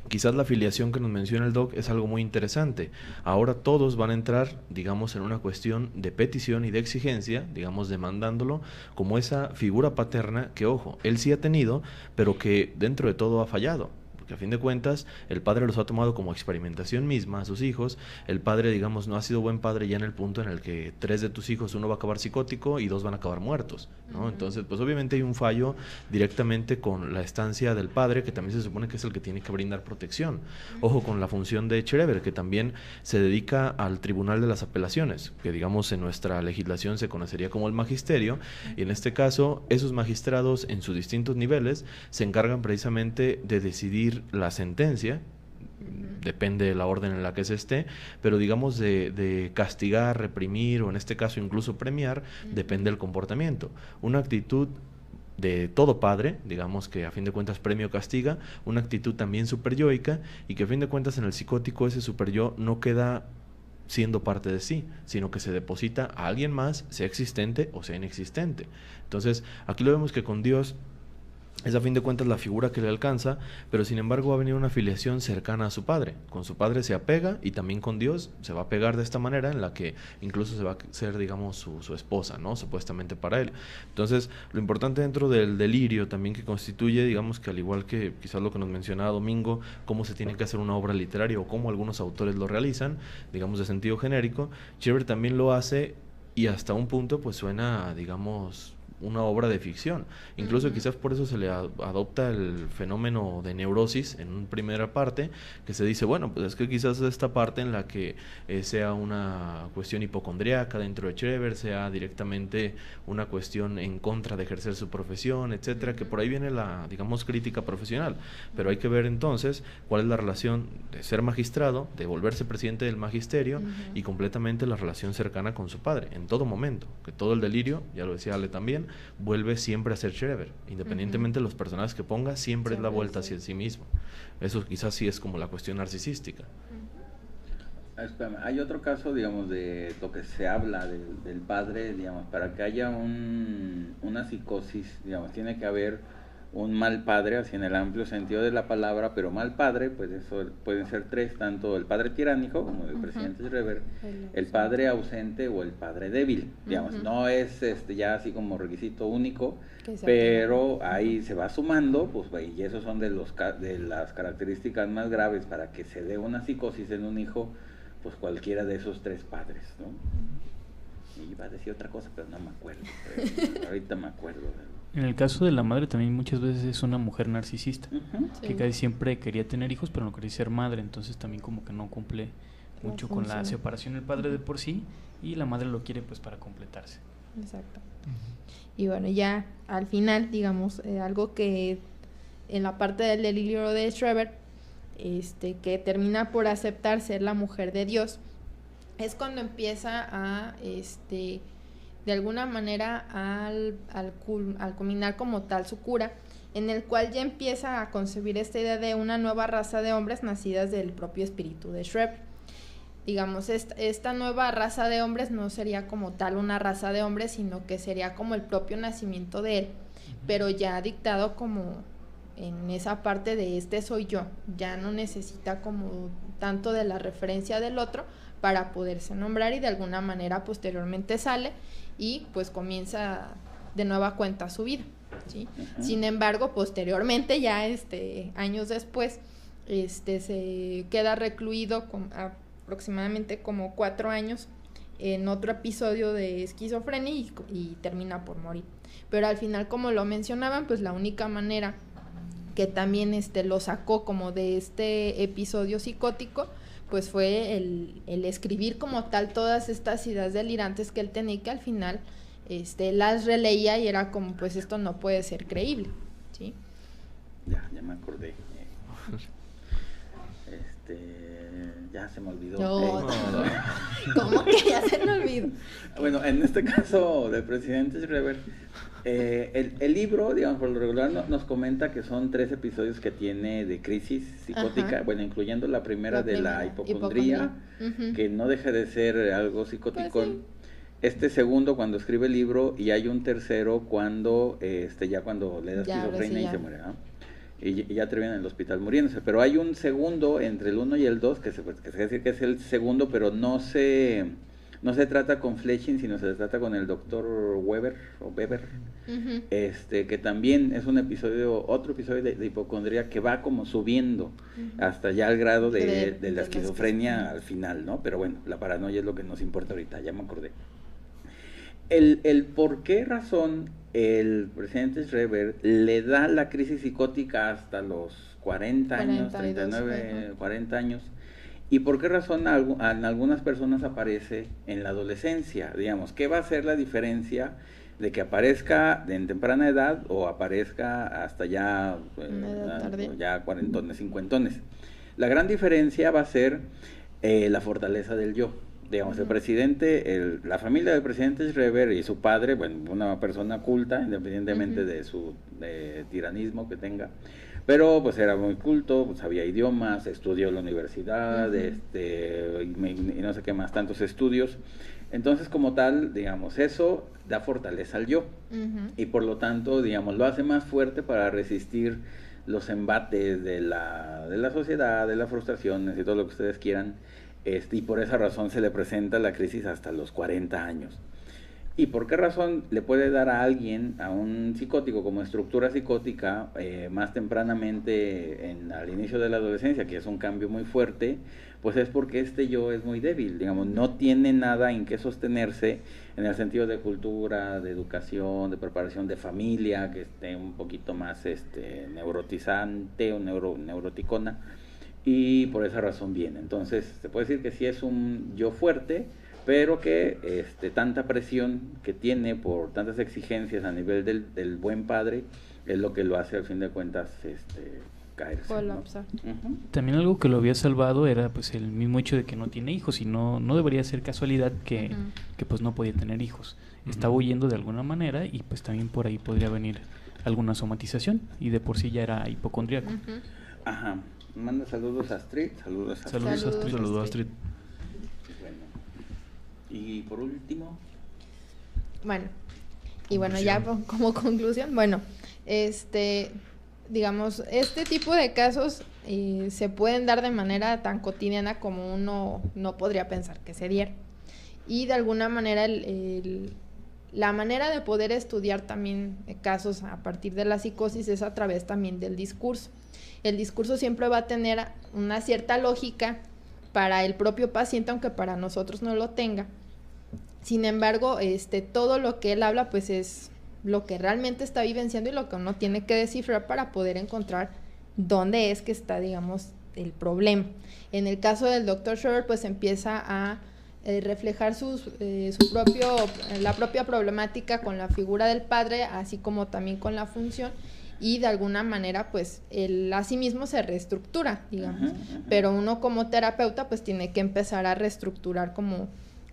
D: quizás la afiliación que nos menciona el doc es algo muy interesante. Ahora todos van a entrar, digamos, en una cuestión de petición y de exigencia, digamos, demandándolo como esa figura paterna que, ojo, él sí ha tenido, pero que dentro de todo ha fallado. Porque a fin de cuentas, el padre los ha tomado como experimentación misma a sus hijos. El padre, digamos, no ha sido buen padre ya en el punto en el que 3 de tus hijos, uno va a acabar psicótico y 2 van a acabar muertos, ¿no? Entonces, pues obviamente hay un fallo directamente con la estancia del padre, que también se supone que es el que tiene que brindar protección. Ojo con la función de Shriver, que también se dedica al Tribunal de las Apelaciones, que digamos en nuestra legislación se conocería como el magisterio, y en este caso, esos magistrados en sus distintos niveles se encargan precisamente de decidir la sentencia, depende de la orden en la que se esté, pero digamos de castigar, reprimir o en este caso incluso premiar, depende del comportamiento. Una actitud de todo padre, digamos que a fin de cuentas premio castiga, una actitud también superyoica, y que a fin de cuentas en el psicótico ese superyo no queda siendo parte de sí, sino que se deposita a alguien más, sea existente o sea inexistente. Entonces aquí lo vemos que con Dios es a fin de cuentas la figura que le alcanza, pero sin embargo va a venir una afiliación cercana a su padre. Con su padre se apega, y también con Dios se va a pegar de esta manera en la que incluso se va a ser, digamos, su esposa, ¿no? Supuestamente para él. Entonces, lo importante dentro del delirio también que constituye, digamos que al igual que quizás lo que nos mencionaba Domingo, cómo se tiene que hacer una obra literaria o cómo algunos autores lo realizan, digamos de sentido genérico, Shriver también lo hace, y hasta un punto pues suena, digamos, una obra de ficción. Incluso quizás por eso se le adopta el fenómeno de neurosis en una primera parte, que se dice, bueno, pues es que quizás esta parte en la que sea una cuestión hipocondriaca dentro de Shriver, sea directamente una cuestión en contra de ejercer su profesión, etcétera, que por ahí viene la, digamos, crítica profesional. Pero hay que ver entonces cuál es la relación de ser magistrado, de volverse presidente del magisterio, y completamente la relación cercana con su padre, en todo momento, que todo el delirio, ya lo decía Ale también, vuelve siempre a ser Shriver, independientemente de los personajes que ponga, siempre es la vuelta hacia sí mismo. Eso quizás sí es como la cuestión narcisística.
A: Espérame, hay otro caso, digamos, de lo que se habla del padre, digamos, para que haya una psicosis, digamos, tiene que haber un mal padre, así en el amplio sentido de la palabra, pero mal padre, pues eso pueden ser 3, tanto el padre tiránico, como el presidente Shriver, el padre ausente o el padre débil, digamos, no es ya así como requisito único, pero ahí se va sumando, pues y esos son de las características más graves para que se dé una psicosis en un hijo, pues cualquiera de esos 3 padres, ¿no? Y iba a decir otra cosa, pero no me acuerdo, ahorita me acuerdo.
C: En el caso de la madre también muchas veces es una mujer narcisista, que casi siempre quería tener hijos, pero no quería ser madre, entonces también como que no cumple mucho con la separación del padre de por sí, y la madre lo quiere pues para completarse.
B: Exacto. Y bueno, ya al final, digamos, algo que en la parte del delirio de Shriver, que termina por aceptar ser la mujer de Dios, es cuando empieza a, de alguna manera, al culminar como tal su cura, en el cual ya empieza a concebir esta idea de una nueva raza de hombres nacidas del propio espíritu de Shriver. Digamos, esta nueva raza de hombres no sería como tal una raza de hombres, sino que sería como el propio nacimiento de él, pero ya dictado como en esa parte de soy yo, ya no necesita como tanto de la referencia del otro para poderse nombrar, y de alguna manera posteriormente sale y pues comienza de nueva cuenta su vida, ¿sí? Sin embargo, posteriormente, ya años después, se queda recluido aproximadamente como 4 años en otro episodio de esquizofrenia y termina por morir. Pero al final, como lo mencionaban, pues la única manera que también lo sacó como de este episodio psicótico, pues fue el escribir como tal todas estas ideas delirantes que él tenía, y que al final las releía y era como, pues esto no puede ser creíble, ¿sí?
A: Ya me acordé. Ya se me olvidó.
B: No. ¿Cómo que ya se me olvidó?
A: Bueno, en este caso del presidente Schreber, el libro, digamos, por lo regular nos comenta que son 3 episodios que tiene de crisis psicótica, bueno, incluyendo la primera de la hipocondría, que no deja de ser algo psicótico.
B: Pues sí.
A: Este segundo cuando escribe el libro, y hay un tercero cuando ya cuando le da esquizofrenia y se muere, ¿no? Y ya termina en el hospital muriéndose. Pero hay un segundo entre el 1 y el 2 que se puede decir que es el segundo, pero no se trata con Fletching, sino se trata con el doctor Weber, que también es un episodio, otro episodio de hipocondría que va como subiendo hasta ya al grado de la esquizofrenia al final, ¿no? Pero bueno, la paranoia es lo que nos importa ahorita, ya me acordé. El por qué razón el presidente Schreber le da la crisis psicótica hasta los 40 años, 39, 40 años, y por qué razón en algunas personas aparece en la adolescencia, digamos, ¿qué va a ser la diferencia de que aparezca en temprana edad o aparezca hasta ya cuarentones, cincuentones? La gran diferencia va a ser la fortaleza del yo. Digamos, el presidente, la familia del presidente Schreber y su padre, bueno, una persona culta, independientemente de su tiranismo que tenga, pero pues era muy culto, pues, sabía idiomas, estudió en la universidad, y no sé qué más, tantos estudios. Entonces, como tal, digamos, eso da fortaleza al yo, y por lo tanto, digamos, lo hace más fuerte para resistir los embates de la sociedad, de las frustraciones y todo lo que ustedes quieran. Y por esa razón se le presenta la crisis hasta los 40 años. ¿Y por qué razón le puede dar a alguien, a un psicótico, como estructura psicótica, más tempranamente al inicio de la adolescencia, que es un cambio muy fuerte? Pues es porque este yo es muy débil, digamos, no tiene nada en qué sostenerse en el sentido de cultura, de educación, de preparación de familia, que esté un poquito más neurotizante o neuroticona. Y por esa razón viene. Entonces, se puede decir que sí es un yo fuerte, pero que tanta presión que tiene por tantas exigencias a nivel del buen padre es lo que lo hace al fin de cuentas caerse,
B: colapsar,
A: ¿no?
C: También algo que lo había salvado era pues el mismo hecho de que no tiene hijos, y no debería ser casualidad que pues no podía tener hijos. Estaba huyendo de alguna manera, y pues también por ahí podría venir alguna somatización, y de por sí ya era hipocondríaco.
A: Ajá. Manda saludos a Astrid.
D: Saludos a Astrid.
A: Bueno. Y por último.
B: Bueno, y bueno, ya como conclusión, bueno, digamos, este tipo de casos se pueden dar de manera tan cotidiana como uno no podría pensar que se diera. Y de alguna manera la manera de poder estudiar también casos a partir de la psicosis es a través también del discurso. El discurso siempre va a tener una cierta lógica para el propio paciente, aunque para nosotros no lo tenga. Sin embargo, todo lo que él habla pues es lo que realmente está vivenciando y lo que uno tiene que descifrar para poder encontrar dónde es que está, digamos, el problema. En el caso del Dr. Schreber, pues empieza a reflejar la propia problemática con la figura del padre, así como también con la función, y de alguna manera pues él a sí mismo se reestructura, digamos, pero uno como terapeuta pues tiene que empezar a reestructurar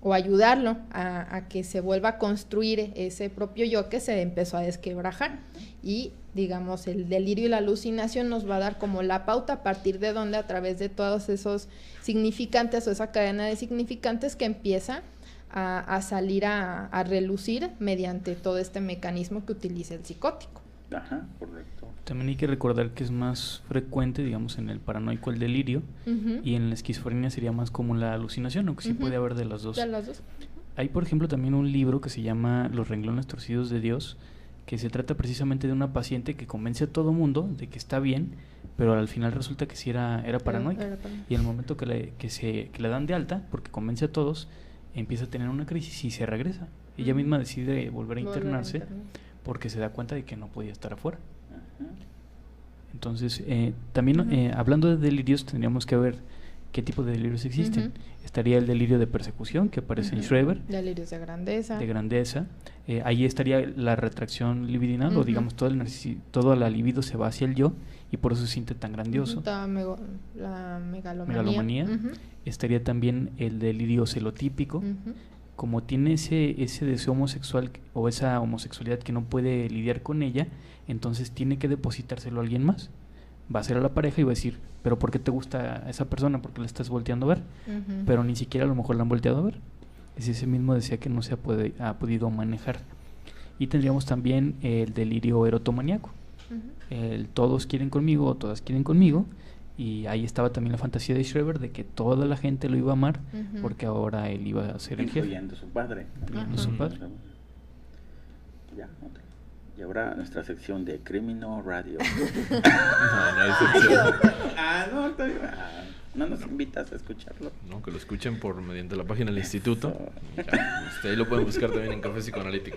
B: o ayudarlo a que se vuelva a construir ese propio yo que se empezó a desquebrajar, y digamos el delirio y la alucinación nos va a dar como la pauta a partir de donde, a través de todos esos significantes o esa cadena de significantes que empieza a salir a relucir mediante todo este mecanismo que utiliza el psicótico.
A: Ajá, correcto.
C: También hay que recordar que es más frecuente, digamos, en el paranoico el delirio, y en la esquizofrenia sería más común la alucinación, aunque sí puede haber de las dos.
B: De las dos.
C: Hay, por ejemplo, también un libro que se llama Los renglones torcidos de Dios, que se trata precisamente de una paciente que convence a todo mundo de que está bien, pero al final resulta que sí era paranoica. Y en el momento que le dan de alta, porque convence a todos, empieza a tener una crisis y se regresa. Ella misma decide volver a internarse porque se da cuenta de que no podía estar afuera. Entonces, también hablando de delirios, tendríamos que ver qué tipo de delirios existen. Estaría el delirio de persecución, que aparece en Schreber.
B: Delirios de grandeza.
C: De grandeza. Ahí estaría la retracción libidinal, o digamos, toda la libido se va hacia el yo, y por eso se siente tan grandioso.
B: La
C: megalomanía. Estaría también el delirio celotípico. Como tiene ese deseo homosexual o esa homosexualidad que no puede lidiar con ella, entonces tiene que depositárselo a alguien más. Va a ser a la pareja y va a decir, pero ¿por qué te gusta esa persona? ¿Por qué la estás volteando a ver? Pero ni siquiera a lo mejor la han volteado a ver. Es ese mismo deseo que no se ha podido manejar. Y tendríamos también el delirio erotomaníaco. El todos quieren conmigo o todas quieren conmigo. Y ahí estaba también la fantasía de Schreber de que toda la gente lo iba a amar porque ahora él iba a ser el jefe.
A: Incluyendo su padre.
C: Su padre.
A: Ya, otro. Y ahora nuestra sección de Crimino Radio.
D: No hay sección.
A: No nos invitas a escucharlo.
D: No, que lo escuchen mediante la página del instituto. Ahí lo pueden buscar también en Café Psicoanalítico.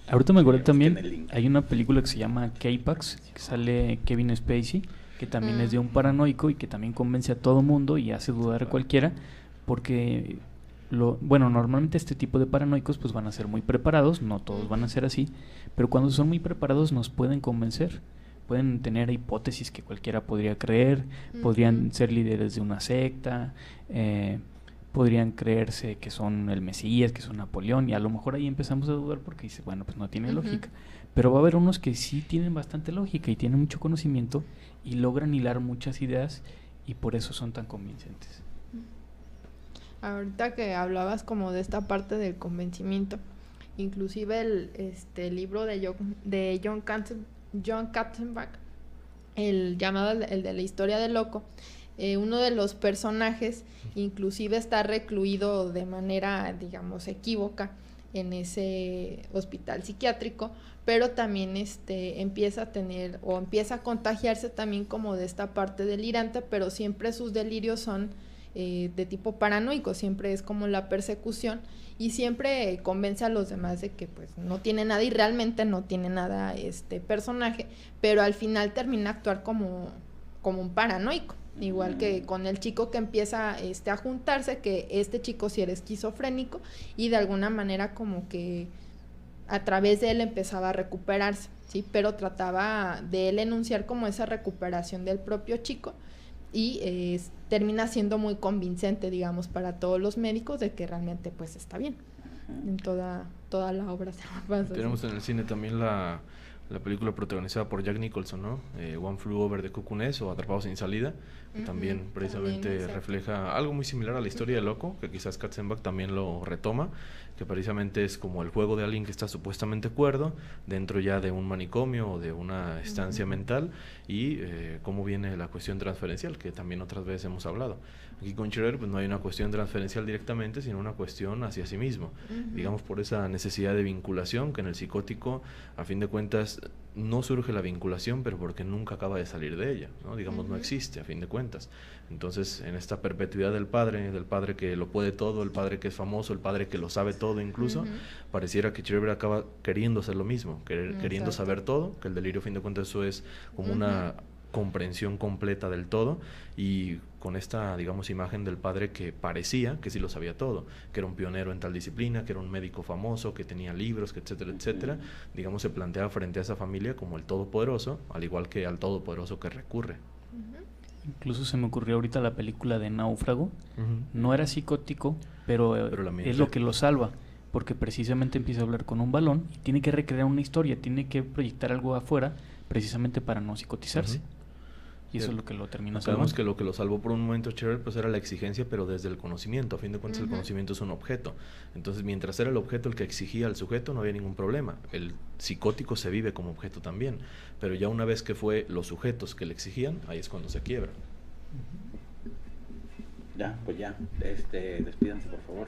C: Ahorita me acordé también, hay una película que se llama K-Pax, que sale Kevin Spacey, que también es de un paranoico y que también convence a todo mundo y hace dudar a cualquiera, porque normalmente este tipo de paranoicos pues van a ser muy preparados, no todos van a ser así, pero cuando son muy preparados nos pueden convencer, pueden tener hipótesis que cualquiera podría creer, podrían ser líderes de una secta, podrían creerse que son el Mesías, que son Napoleón, y a lo mejor ahí empezamos a dudar porque dice, bueno, pues no tiene lógica, pero va a haber unos que sí tienen bastante lógica y tienen mucho conocimiento y logran hilar muchas ideas y por eso son tan convincentes.
B: Ahorita que hablabas como de esta parte del convencimiento, inclusive el libro de John Katzenbach, el llamado el de la historia del loco, uno de los personajes inclusive está recluido de manera, digamos, equívoca en ese hospital psiquiátrico, pero también empieza a tener o empieza a contagiarse también como de esta parte delirante, pero siempre sus delirios son de tipo paranoico, siempre es como la persecución y siempre convence a los demás de que pues no tiene nada y realmente no tiene nada este personaje, pero al final termina a actuar como un paranoico, igual que con el chico que empieza a juntarse, que este chico sí era esquizofrénico y de alguna manera como que a través de él empezaba a recuperarse, ¿sí? Pero trataba de él enunciar como esa recuperación del propio chico y termina siendo muy convincente, digamos, para todos los médicos de que realmente pues está bien. En toda la obra se pasa.
D: Tenemos en el cine también la película protagonizada por Jack Nicholson, ¿no? One Flew Over the Cuckoo's Nest o Atrapados sin salida, que también precisamente refleja algo muy similar a la historia de Loco, que quizás Katzenbach también lo retoma, que precisamente es como el juego de alguien que está supuestamente cuerdo dentro ya de un manicomio o de una estancia mental y cómo viene la cuestión transferencial, que también otras veces hemos hablado. Aquí con Schreber pues no hay una cuestión transferencial directamente, sino una cuestión hacia sí mismo, digamos por esa necesidad de vinculación que en el psicótico a fin de cuentas no surge la vinculación, pero porque nunca acaba de salir de ella, ¿no? Digamos no existe a fin de cuentas. Entonces en esta perpetuidad del padre que lo puede todo, el padre que es famoso, el padre que lo sabe todo incluso, pareciera que Schreber acaba queriendo hacer lo mismo, queriendo saber todo, que el delirio a fin de cuentas eso es como una comprensión completa del todo y con esta, digamos, imagen del padre que parecía que sí lo sabía todo, que era un pionero en tal disciplina, que era un médico famoso, que tenía libros, que etcétera, etcétera, digamos, se plantea frente a esa familia como el todopoderoso, al igual que al todopoderoso que recurre.
C: Incluso se me ocurrió ahorita la película de Náufrago, no era psicótico, pero es lo que lo salva, porque precisamente empieza a hablar con un balón y tiene que recrear una historia, tiene que proyectar algo afuera, precisamente para no psicotizarse. Y eso es lo que lo terminó salvando.
D: Sabemos que lo que lo salvó por un momento Schreber pues era la exigencia, pero desde el conocimiento. A fin de cuentas el conocimiento es un objeto. Entonces mientras era el objeto el que exigía al sujeto no había ningún problema. El psicótico se vive como objeto también. Pero ya una vez que fue los sujetos que le exigían, ahí es cuando se quiebra.
A: Ya, pues ya. Despídanse por favor.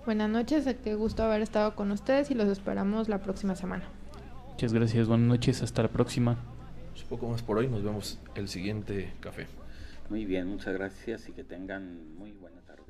B: Buenas noches, qué gusto haber estado con ustedes y los esperamos la próxima semana.
C: Muchas gracias, buenas noches, hasta la próxima.
D: Pues poco más por hoy, nos vemos el siguiente café.
A: Muy bien, muchas gracias y que tengan muy buena tarde.